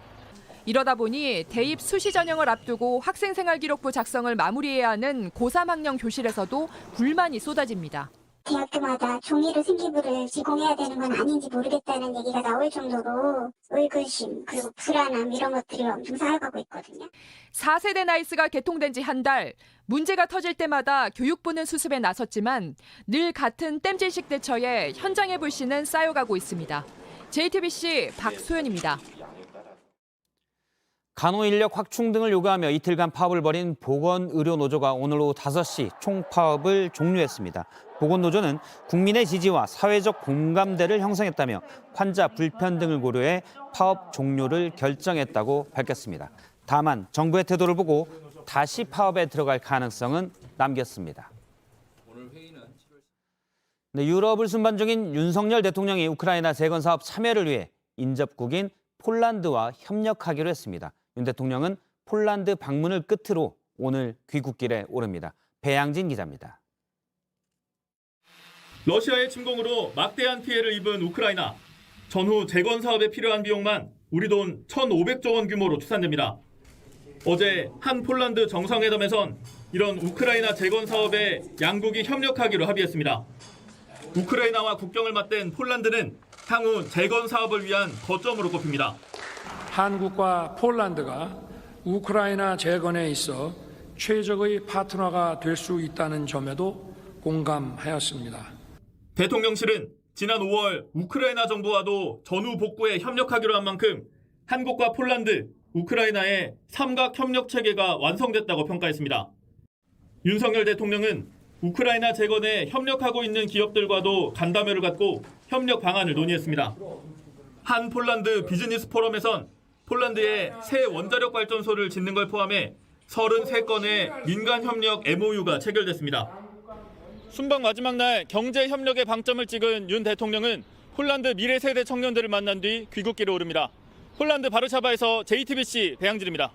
이러다 보니 대입 수시 전형을 앞두고 학생생활기록부 작성을 마무리해야 하는 고3 학년 교실에서도 불만이 쏟아집니다. 대학교마다 종이로 생기부를 제공해야 되는 건 아닌지 모르겠다는 얘기가 나올 정도로 의구심 그리고 불안함 이런 것들이 엄청 쌓여가고 있거든요. 4세대 나이스가 개통된 지 한 달, 문제가 터질 때마다 교육부는 수습에 나섰지만 늘 같은 땜질식 대처에 현장의 불씨는 쌓여가고 있습니다. JTBC 박소연입니다. 간호인력 확충 등을 요구하며 이틀간 파업을 벌인 보건의료노조가 오늘 오후 5시 총파업을 종료했습니다. 보건노조는 국민의 지지와 사회적 공감대를 형성했다며 환자 불편등을 고려해 파업 종료를 결정했다고 밝혔습니다. 다만 정부의 태도를 보고 다시 파업에 들어갈 가능성은 남겼습니다. 네, 유럽을 순방 중인 윤석열 대통령이 우크라이나 재건 사업 참여를 위해 인접국인 폴란드와 협력하기로 했습니다. 윤 대통령은 폴란드 방문을 끝으로 오늘 귀국길에 오릅니다. 배양진 기자입니다. 러시아의 침공으로 막대한 피해를 입은 우크라이나. 전후 재건 사업에 필요한 비용만 우리 돈 1,500조 원 규모로 추산됩니다. 어제 한 폴란드 정상회담에선 이런 우크라이나 재건 사업에 양국이 협력하기로 합의했습니다. 우크라이나와 국경을 맞댄 폴란드는 향후 재건 사업을 위한 거점으로 꼽힙니다. 한국과 폴란드가 우크라이나 재건에 있어 최적의 파트너가 될 수 있다는 점에도 공감하였습니다. 대통령실은 지난 5월 우크라이나 정부와도 전후 복구에 협력하기로 한 만큼 한국과 폴란드, 우크라이나의 삼각 협력 체계가 완성됐다고 평가했습니다. 윤석열 대통령은 우크라이나 재건에 협력하고 있는 기업들과도 간담회를 갖고 협력 방안을 논의했습니다. 한 폴란드 비즈니스 포럼에선 폴란드에 새 원자력 발전소를 짓는 걸 포함해 33건의 민간 협력 MOU가 체결됐습니다. 순방 마지막 날 경제 협력에 방점을 찍은 윤 대통령은 폴란드 미래 세대 청년들을 만난 뒤 귀국길에 오릅니다. 폴란드 바르샤바에서 JTBC 배양진입니다.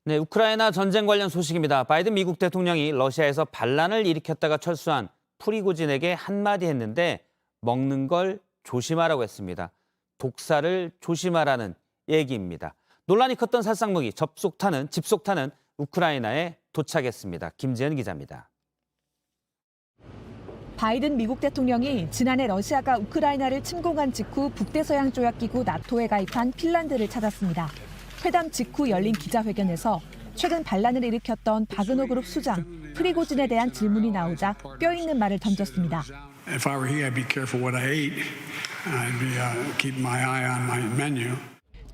네, 우크라이나 전쟁 관련 소식입니다. 바이든 미국 대통령이 러시아에서 반란을 일으켰다가 철수한 프리고진에게 한마디 했는데 먹는 걸 조심하라고 했습니다. 독사를 조심하라는 얘기입니다. 논란이 컸던 살상무기 집속탄은 우크라이나에 도착했습니다. 김지연 기자입니다. 바이든 미국 대통령이 지난해 러시아가 우크라이나를 침공한 직후 북대서양 조약기구 나토에 가입한 핀란드를 찾았습니다. 회담 직후 열린 기자회견에서 최근 반란을 일으켰던 바그너 그룹 수장 프리고진에 대한 질문이 나오자 뼈있는 말을 던졌습니다. If I were he, I'd be careful what I ate. I'd be keep my eye on my menu.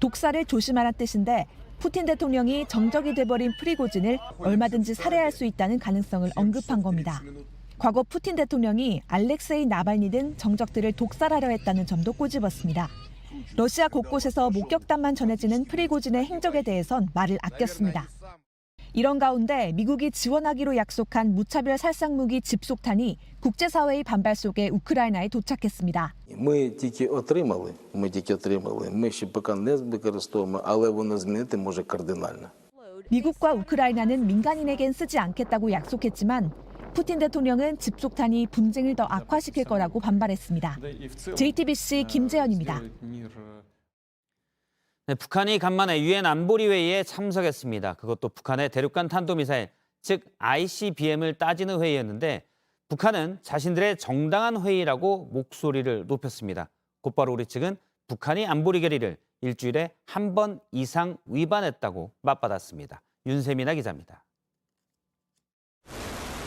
독사를 조심하란 뜻인데 푸틴 대통령이 정적이 돼버린 프리고진을 얼마든지 살해할 수 있다는 가능성을 언급한 겁니다. 과거 푸틴 대통령이 알렉세이 나발니 등 정적들을 독살하려 했다는 점도 꼬집었습니다. 러시아 곳곳에서 목격담만 전해지는 프리고진의 행적에 대해선 말을 아꼈습니다. 이런 가운데 미국이 지원하기로 약속한 무차별 살상무기 집속탄이 국제사회의 반발 속에 우크라이나에 도착했습니다. Ми тільки отримали. Ми ще поки не використовуємо, але воно змінити може кардинально. 미국과 우크라이나는 민간인에겐 쓰지 않겠다고 약속했지만 푸틴 대통령은 집속탄이 분쟁을 더 악화시킬 거라고 반발했습니다. JTBC 김재현입니다. 네, 북한이 간만에 유엔 안보리 회의에 참석했습니다. 그것도 북한의 대륙간 탄도미사일, 즉 ICBM을 따지는 회의였는데 북한은 자신들의 정당한 회의라고 목소리를 높였습니다. 곧바로 우리 측은 북한이 안보리 결의를 일주일에 한 번 이상 위반했다고 맞받았습니다. 윤세민아 기자입니다.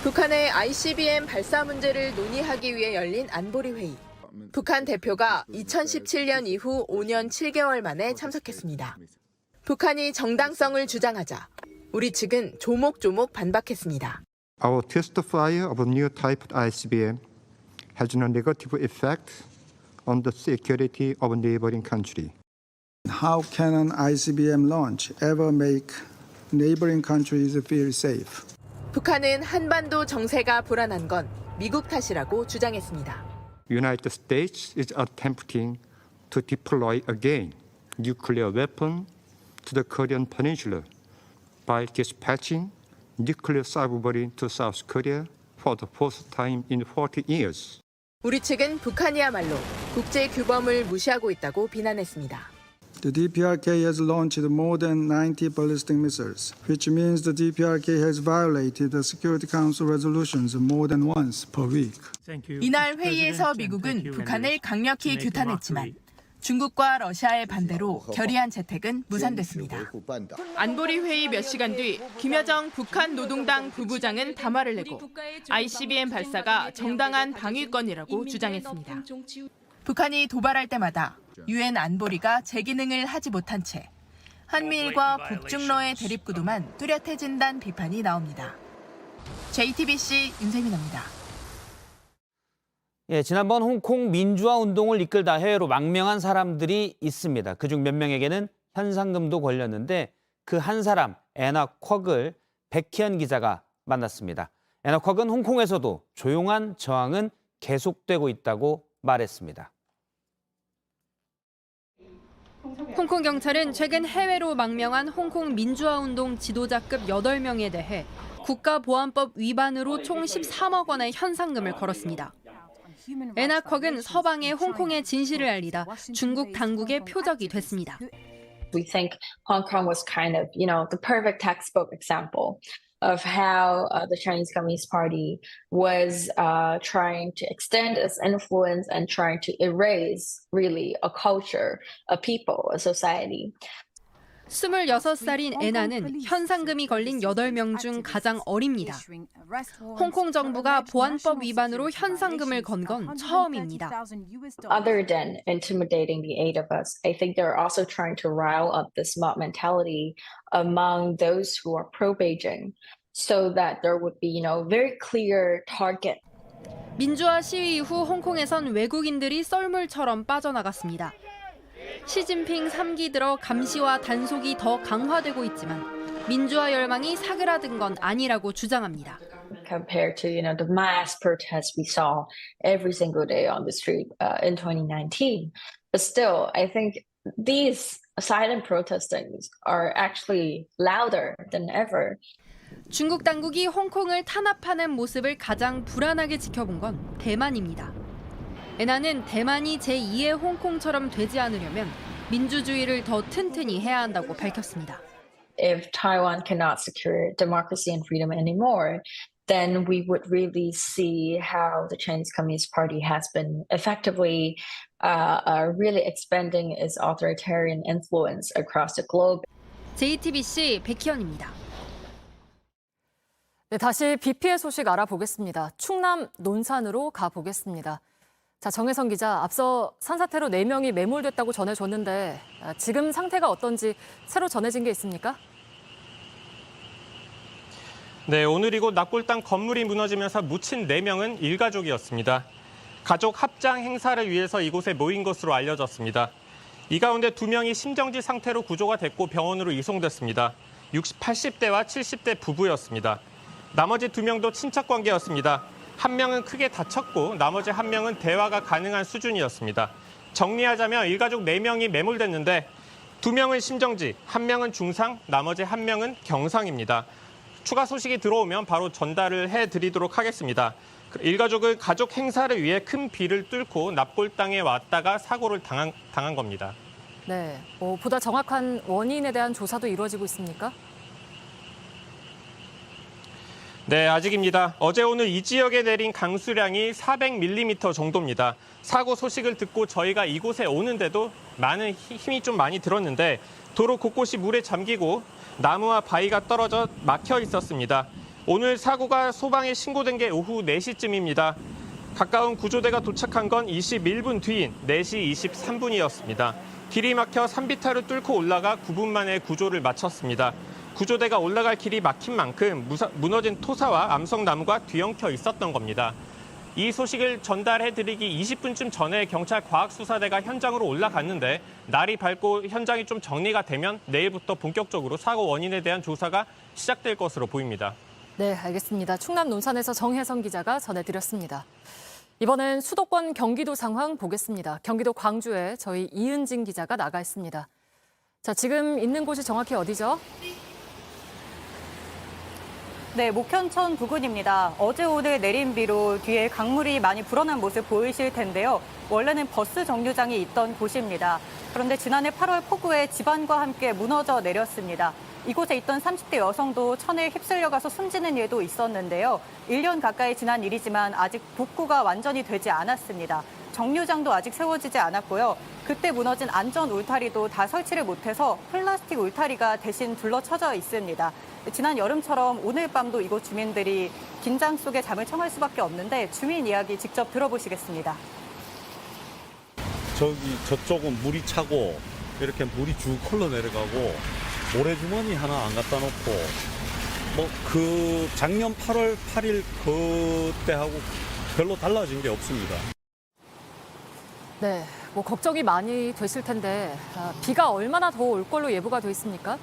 북한의 ICBM 발사 문제를 논의하기 위해 열린 안보리 회의. 북한 대표가 2017년 이후 5년 7개월 만에 참석했습니다. 북한이 정당성을 주장하자 우리 측은 조목조목 반박했습니다. Our test fire of a new type ICBM has no negative effect on the security of a neighboring country. How can an ICBM launch ever make neighboring countries feel safe? 북한은 한반도 정세가 불안한 건 미국 탓이라고 주장했습니다. United States is attempting to deploy again nuclear weapon to the Korean Peninsula by dispatching nuclear submarine to South Korea for the first time in 40 years. 우리 측은 북한이야말로 국제 규범을 무시하고 있다고 비난했습니다. The DPRK has launched more than 90 ballistic missiles, which means the DPRK has violated the Security Council resolutions more than once per week. 이날 회의에서 미국은 북한을 강력히 규탄했지만 중국과 러시아의 반대로 결의안 채택은 무산됐습니다. 안보리 회의 몇 시간 뒤 김여정 북한 노동당 부부장은 담화를 내고 ICBM 발사가 정당한 방위권이라고 주장했습니다. 북한이 도발할 때마다 유엔 안보리가 제 기능을 하지 못한 채 한미일과 북중러의 대립구도만 뚜렷해진다는 비판이 나옵니다. JTBC 윤세민입니다. 예, 지난번 홍콩 민주화 운동을 이끌다 해외로 망명한 사람들이 있습니다. 그중 몇 명에게는 현상금도 걸렸는데 그 한 사람 애나 쿼크를 백희연 기자가 만났습니다. 애나 쿼크는 홍콩에서도 조용한 저항은 계속되고 있다고 말했습니다. 홍콩 경찰은 최근 해외로 망명한 홍콩 민주화운동 지도자급 8명에 대해 국가보안법 위반으로 총 13억 원의 현상금을 걸었습니다. 애나 쿼크는 서방에 홍콩의 진실을 알리다 중국 당국의 표적이 됐습니다. We think Hong Kong was kind of, the perfect textbook example of how the Chinese Communist Party was trying to extend its influence and trying to erase really a culture, a people, a society. 26살인 애나는 현상금이 걸린 8명 중 가장 어립니다. 홍콩 정부가 보안법 위반으로 현상금을 건 건 처음입니다. Other than intimidating the 8 of us, I think they're also trying to rile up this mob mentality among those who are pro-Beijing so that there would be, very clear target. 민주화 시위 이후 홍콩에선 외국인들이 썰물처럼 빠져나갔습니다. 시진핑 3기 들어 감시와 단속이 더 강화되고 있지만 민주화 열망이 사그라든 건 아니라고 주장합니다. Compared to the mass protests we saw every single day on the street in 2019, but still, I think these silent protestings are actually louder than ever. 중국 당국이 홍콩을 탄압하는 모습을 가장 불안하게 지켜본 건 대만입니다. 애나는 대만이 제2의 홍콩처럼 되지 않으려면 민주주의를 더 튼튼히 해야 한다고 밝혔습니다. If Taiwan cannot secure democracy and freedom anymore, then we would really see how the Chinese Communist Party has been effectively really expanding its authoritarian influence across the globe. JTBC 백희연입니다. 네, 다시 비 피해 소식 알아보겠습니다. 충남 논산으로 가보겠습니다. 자, 정혜성 기자, 앞서 산사태로 4명이 매몰됐다고 전해줬는데 지금 상태가 어떤지 새로 전해진 게 있습니까? 네, 오늘 이곳 납골당 건물이 무너지면서 묻힌 4명은 일가족이었습니다. 가족 합장 행사를 위해서 이곳에 모인 것으로 알려졌습니다. 이 가운데 2명이 심정지 상태로 구조가 됐고 병원으로 이송됐습니다. 80대와 70대 부부였습니다. 나머지 2명도 친척 관계였습니다. 한 명은 크게 다쳤고 나머지 한 명은 대화가 가능한 수준이었습니다. 정리하자면 일가족 4명이 매몰됐는데 2명은 심정지, 1명은 중상, 나머지 1명은 경상입니다. 추가 소식이 들어오면 바로 전달을 해드리도록 하겠습니다. 일가족은 가족 행사를 위해 큰 비를 뚫고 납골당에 왔다가 사고를 당한 겁니다. 네, 보다 정확한 원인에 대한 조사도 이루어지고 있습니까? 네, 아직입니다. 어제 오늘 이 지역에 내린 강수량이 400mm 정도입니다. 사고 소식을 듣고 저희가 이곳에 오는데도 힘이 좀 많이 들었는데 도로 곳곳이 물에 잠기고 나무와 바위가 떨어져 막혀 있었습니다. 오늘 사고가 소방에 신고된 게 오후 4시쯤입니다. 가까운 구조대가 도착한 건 21분 뒤인 4시 23분이었습니다. 길이 막혀 산비탈을 뚫고 올라가 9분 만에 구조를 마쳤습니다. 구조대가 올라갈 길이 막힌 만큼 무너진 토사와 암석나무가 뒤엉켜 있었던 겁니다. 이 소식을 전달해드리기 20분쯤 전에 경찰 과학수사대가 현장으로 올라갔는데 날이 밝고 현장이 좀 정리가 되면 내일부터 본격적으로 사고 원인에 대한 조사가 시작될 것으로 보입니다. 네, 알겠습니다. 충남 논산에서 정혜성 기자가 전해드렸습니다. 이번엔 수도권 경기도 상황 보겠습니다. 경기도 광주에 저희 이은진 기자가 나가 있습니다. 자, 지금 있는 곳이 정확히 어디죠? 네, 목현천 부근입니다. 어제 오늘 내린 비로 뒤에 강물이 많이 불어난 모습 보이실 텐데요. 원래는 버스 정류장이 있던 곳입니다. 그런데 지난해 8월 폭우에 집안과 함께 무너져 내렸습니다. 이곳에 있던 30대 여성도 천에 휩쓸려가서 숨지는 일도 있었는데요. 1년 가까이 지난 일이지만 아직 복구가 완전히 되지 않았습니다. 정류장도 아직 세워지지 않았고요. 그때 무너진 안전 울타리도 다 설치를 못해서 플라스틱 울타리가 대신 둘러쳐져 있습니다. 지난 여름처럼 오늘 밤도 이곳 주민들이 긴장 속에 잠을 청할 수밖에 없는데 주민 이야기 직접 들어보시겠습니다. 저쪽은 물이 차고 이렇게 물이 쭉 흘러내려가고 모래주머니 하나 안 갖다 놓고 그 작년 8월 8일 그때하고 별로 달라진 게 없습니다. 네, 걱정이 많이 되실 텐데 비가 얼마나 더 올 걸로 예보가 돼 있습니까?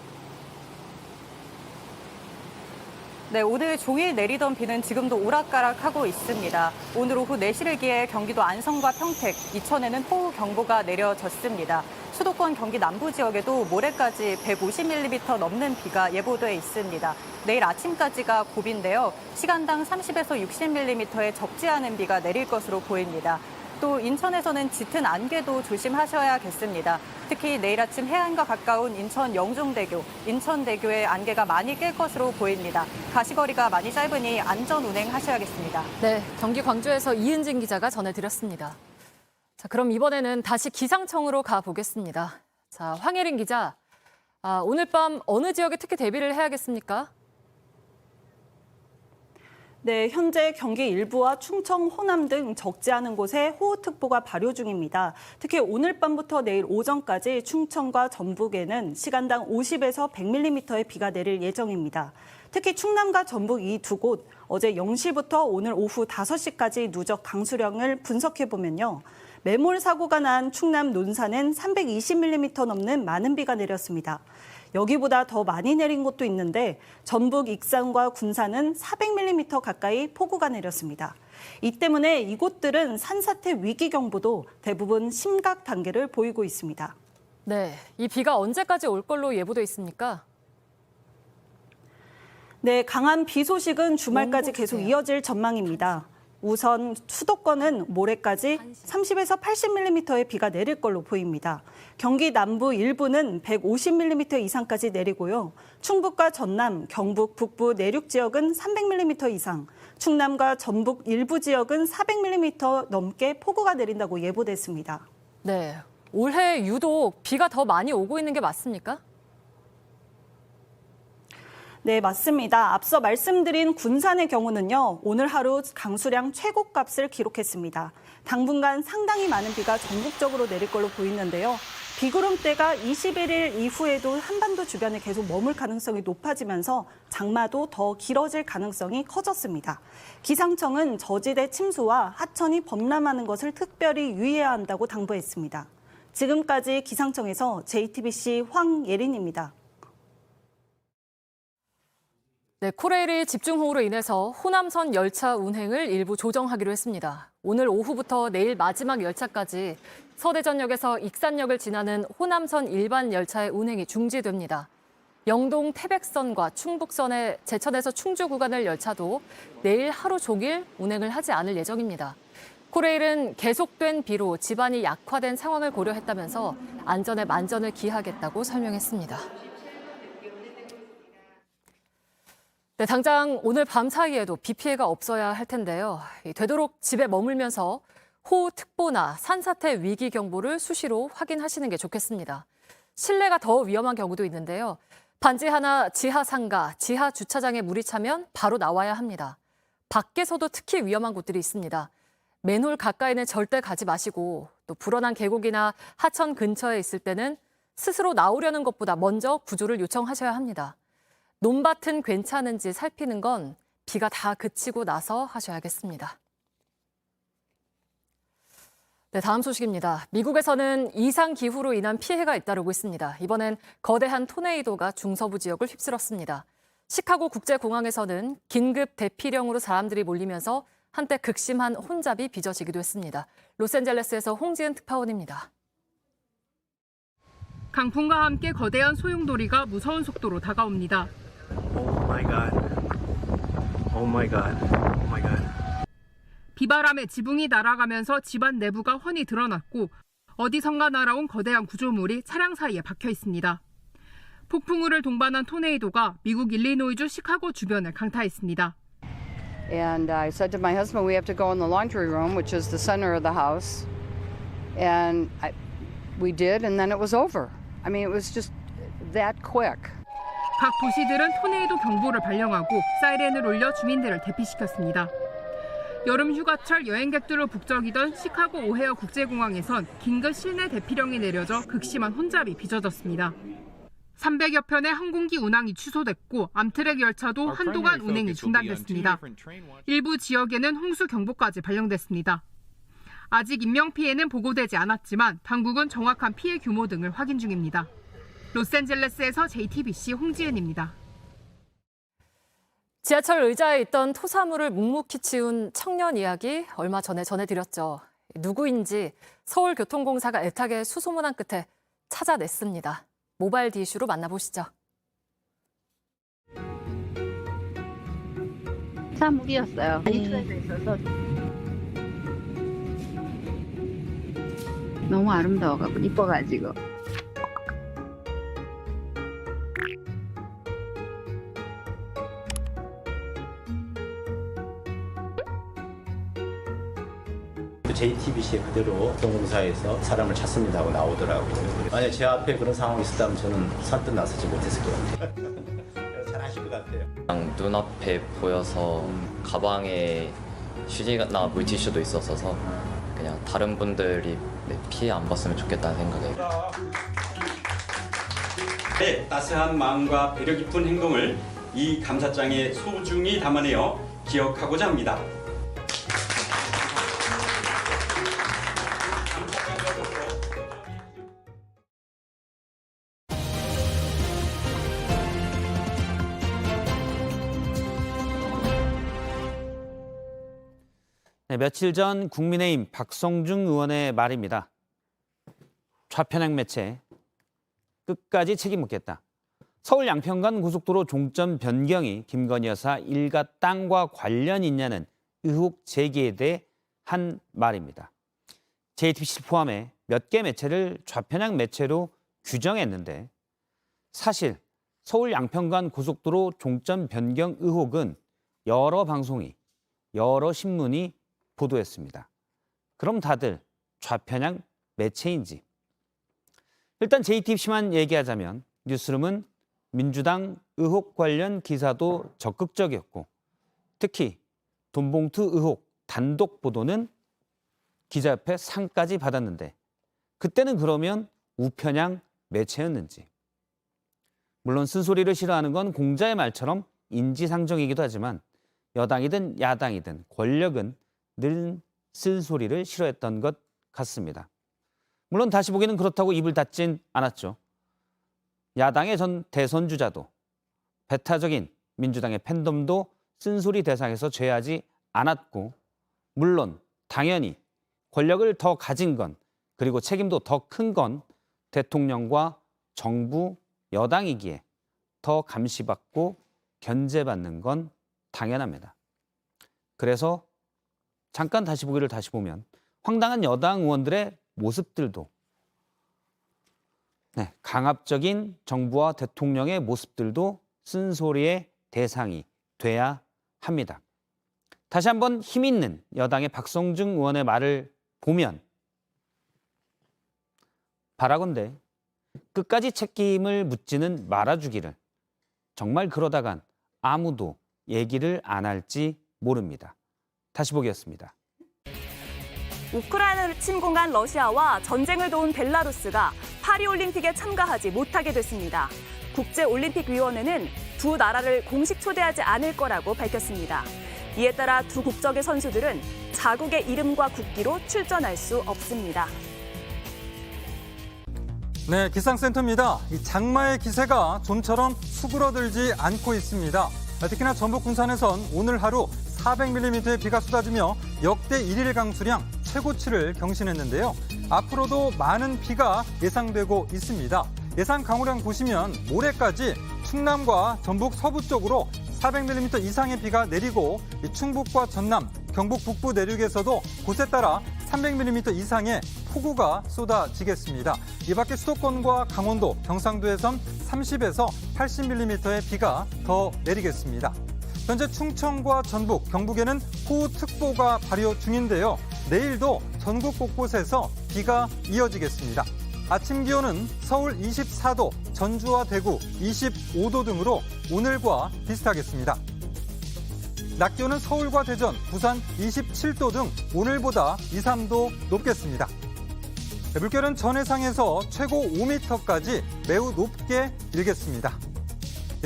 네, 오늘 종일 내리던 비는 지금도 오락가락하고 있습니다. 오늘 오후 4시를 기해 경기도 안성과 평택, 이천에는 호우경보가 내려졌습니다. 수도권 경기 남부 지역에도 모레까지 150mm 넘는 비가 예보돼 있습니다. 내일 아침까지가 고비인데요. 시간당 30에서 60mm의 적지 않은 비가 내릴 것으로 보입니다. 또 인천에서는 짙은 안개도 조심하셔야겠습니다. 특히 내일 아침 해안과 가까운 인천 영종대교, 인천대교에 안개가 많이 낄 것으로 보입니다. 가시거리가 많이 짧으니 안전 운행하셔야겠습니다. 네, 경기 광주에서 이은진 기자가 전해드렸습니다. 자, 그럼 이번에는 다시 기상청으로 가보겠습니다. 자, 황예린 기자, 오늘 밤 어느 지역에 특히 대비를 해야겠습니까? 네, 현재 경기 일부와 충청, 호남 등 적지 않은 곳에 호우특보가 발효 중입니다. 특히 오늘 밤부터 내일 오전까지 충청과 전북에는 시간당 50에서 100mm의 비가 내릴 예정입니다. 특히 충남과 전북 이 두 곳, 어제 0시부터 오늘 오후 5시까지 누적 강수량을 분석해보면요. 매몰 사고가 난 충남 논산은 320mm 넘는 많은 비가 내렸습니다. 여기보다 더 많이 내린 곳도 있는데 전북 익산과 군산은 400mm 가까이 폭우가 내렸습니다. 이 때문에 이곳들은 산사태 위기경보도 대부분 심각 단계를 보이고 있습니다. 네, 이 비가 언제까지 올 걸로 예보돼 있습니까? 네, 강한 비 소식은 주말까지 계속 이어질 전망입니다. 우선 수도권은 모레까지 30에서 80mm의 비가 내릴 걸로 보입니다. 경기 남부 일부는 150mm 이상까지 내리고요. 충북과 전남, 경북 북부 내륙 지역은 300mm 이상, 충남과 전북 일부 지역은 400mm 넘게 폭우가 내린다고 예보됐습니다. 네, 올해 유독 비가 더 많이 오고 있는 게 맞습니까? 네, 맞습니다. 앞서 말씀드린 군산의 경우는요, 오늘 하루 강수량 최고값을 기록했습니다. 당분간 상당히 많은 비가 전국적으로 내릴 걸로 보이는데요. 비구름대가 21일 이후에도 한반도 주변에 계속 머물 가능성이 높아지면서 장마도 더 길어질 가능성이 커졌습니다. 기상청은 저지대 침수와 하천이 범람하는 것을 특별히 유의해야 한다고 당부했습니다. 지금까지 기상청에서 JTBC 황예린입니다. 네, 코레일이 집중호우로 인해서 호남선 열차 운행을 일부 조정하기로 했습니다. 오늘 오후부터 내일 마지막 열차까지 서대전역에서 익산역을 지나는 호남선 일반 열차의 운행이 중지됩니다. 영동 태백선과 충북선의 제천에서 충주 구간을 열차도 내일 하루 종일 운행을 하지 않을 예정입니다. 코레일은 계속된 비로 지반이 약화된 상황을 고려했다면서 안전에 만전을 기하겠다고 설명했습니다. 네, 당장 오늘 밤 사이에도 비 피해가 없어야 할 텐데요. 되도록 집에 머물면서 호우특보나 산사태 위기경보를 수시로 확인하시는 게 좋겠습니다. 실내가 더 위험한 경우도 있는데요. 반지 하나 지하 상가, 지하 주차장에 물이 차면 바로 나와야 합니다. 밖에서도 특히 위험한 곳들이 있습니다. 맨홀 가까이는 절대 가지 마시고 또 불어난 계곡이나 하천 근처에 있을 때는 스스로 나오려는 것보다 먼저 구조를 요청하셔야 합니다. 논밭은 괜찮은지 살피는 건 비가 다 그치고 나서 하셔야겠습니다. 네, 다음 소식입니다. 미국에서는 이상기후로 인한 피해가 잇따르고 있습니다. 이번엔 거대한 토네이도가 중서부 지역을 휩쓸었습니다. 시카고 국제공항에서는 긴급 대피령으로 사람들이 몰리면서 한때 극심한 혼잡이 빚어지기도 했습니다. 로스앤젤레스에서 홍지은 특파원입니다. 강풍과 함께 거대한 소용돌이가 무서운 속도로 다가옵니다. Oh my God. Oh my God. Oh my God. 비바람에 지붕이 날아가면서 집안 내부가 훤히 드러났고 어디선가 날아온 거대한 구조물이 차량 사이에 박혀 있습니다. 폭풍우를 동반한 토네이도가 미국 일리노이주 시카고 주변을 강타했습니다. And I said to my husband, we have to go in the laundry room, which is the center of the house. And we did, and then it was over. I mean, it was just that quick. 각 도시들은 토네이도 경보를 발령하고 사이렌을 울려 주민들을 대피시켰습니다. 여름 휴가철 여행객들로 북적이던 시카고 오헤어 국제공항에선 긴급 실내 대피령이 내려져 극심한 혼잡이 빚어졌습니다. 300여 편의 항공기 운항이 취소됐고 암트랙 열차도 한동안 운행이 중단됐습니다. 일부 지역에는 홍수 경보까지 발령됐습니다. 아직 인명피해는 보고되지 않았지만 당국은 정확한 피해 규모 등을 확인 중입니다. 로스앤젤레스에서 JTBC 홍지은입니다. 지하철 의자에 있던 토사물을 묵묵히 치운 청년 이야기 얼마 전에 전해드렸죠. 누구인지 서울교통공사가 애타게 수소문한 끝에 찾아냈습니다. 모바일 디슈로 만나보시죠. 토사물이었어요. 많이 틀어져 있어서 너무 아름다워가지고 이뻐가지고. JTBC에 그대로 교통공사에서 사람을 찾습니다 하고 나오더라고요. 만약에 제 앞에 그런 상황이 있었다면 저는 선뜻 나서지 못했을 것 같아요. 잘 하실 것 같아요. 그냥 눈앞에 보여서 가방에 휴지나 물티슈도 있었어서 그냥 다른 분들이 피해 안 봤으면 좋겠다는 생각에. 네, 따스한 마음과 배려 깊은 행동을 이 감사장에 소중히 담아내어 기억하고자 합니다. 네, 며칠 전 국민의힘 박성중 의원의 말입니다. 좌편향 매체 끝까지 책임 묻겠다. 서울 양평간 고속도로 종점 변경이 김건희 여사 일가 땅과 관련 있냐는 의혹 제기에 대해 한 말입니다. JTBC 포함해 몇 개 매체를 좌편향 매체로 규정했는데 사실 서울 양평간 고속도로 종점 변경 의혹은 여러 방송이, 여러 신문이 보도했습니다. 그럼 다들 좌편향 매체인지? 일단 JTBC만 얘기하자면 뉴스룸은 민주당 의혹 관련 기사도 적극적이었고 특히 돈봉투 의혹 단독 보도는 기자협회 상까지 받았는데 그때는 그러면 우편향 매체였는지. 물론 쓴소리를 싫어하는 건 공자의 말처럼 인지상정이기도 하지만 여당이든 야당이든 권력은 늘 쓴소리를 싫어했던 것 같습니다. 물론 다시 보기에는 그렇다고 입을 닫진 않았죠. 야당의 전 대선 주자도 배타적인 민주당의 팬덤도 쓴소리 대상에서 제외하지 않았고 물론 당연히 권력을 더 가진 건 그리고 책임도 더 큰 건 대통령과 정부, 여당이기에 더 감시받고 견제받는 건 당연합니다. 그래서 잠깐 다시 보기를 다시 보면 황당한 여당 의원들의 모습들도 강압적인 정부와 대통령의 모습들도 쓴소리의 대상이 돼야 합니다. 다시 한번 힘 있는 여당의 박성중 의원의 말을 보면 바라건대 끝까지 책임을 묻지는 말아주기를. 정말 그러다간 아무도 얘기를 안 할지 모릅니다. 다시 보기였습니다. 우크라이나를 침공한 러시아와 전쟁을 도운 벨라루스가 파리올림픽에 참가하지 못하게 됐습니다. 국제올림픽위원회는 두 나라를 공식 초대하지 않을 거라고 밝혔습니다. 이에 따라 두 국적의 선수들은 자국의 이름과 국기로 출전할 수 없습니다. 네, 기상센터입니다. 이 장마의 기세가 좀처럼 수그러들지 않고 있습니다. 특히나 전북 군산에선 오늘 하루 400mm의 비가 쏟아지며 역대 1일 강수량 최고치를 경신했는데요. 앞으로도 많은 비가 예상되고 있습니다. 예상 강우량 보시면 모레까지 충남과 전북 서부 쪽으로 400mm 이상의 비가 내리고 충북과 전남, 경북 북부 내륙에서도 곳에 따라 300mm 이상의 폭우가 쏟아지겠습니다. 이 밖에 수도권과 강원도, 경상도에선 30에서 80mm의 비가 더 내리겠습니다. 현재 충청과 전북, 경북에는 호우특보가 발효 중인데요. 내일도 전국 곳곳에서 비가 이어지겠습니다. 아침 기온은 서울 24도, 전주와 대구 25도 등으로 오늘과 비슷하겠습니다. 낮 기온은 서울과 대전, 부산 27도 등 오늘보다 2, 3도 높겠습니다. 물결은 전해상에서 최고 5m까지 매우 높게 일겠습니다.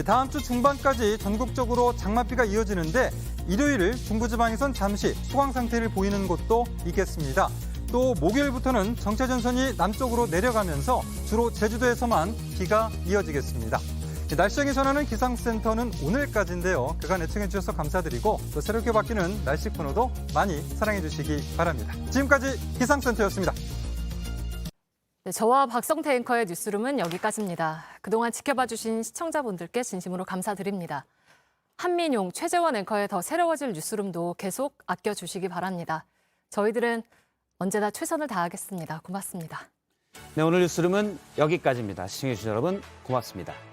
다음 주 중반까지 전국적으로 장맛비가 이어지는데 일요일 중부지방에선 잠시 소강 상태를 보이는 곳도 있겠습니다. 또 목요일부터는 정체전선이 남쪽으로 내려가면서 주로 제주도에서만 비가 이어지겠습니다. 날씨형의 전하는 기상센터는 오늘까지인데요. 그간 애청해 주셔서 감사드리고 또 새롭게 바뀌는 날씨 코너도 많이 사랑해 주시기 바랍니다. 지금까지 기상센터였습니다. 네, 저와 박성태 앵커의 뉴스룸은 여기까지입니다. 그동안 지켜봐 주신 시청자분들께 진심으로 감사드립니다. 한민용, 최재원 앵커의 더 새로워질 뉴스룸도 계속 아껴주시기 바랍니다. 저희들은 언제나 최선을 다하겠습니다. 고맙습니다. 네, 오늘 뉴스룸은 여기까지입니다. 시청해주신 여러분 고맙습니다.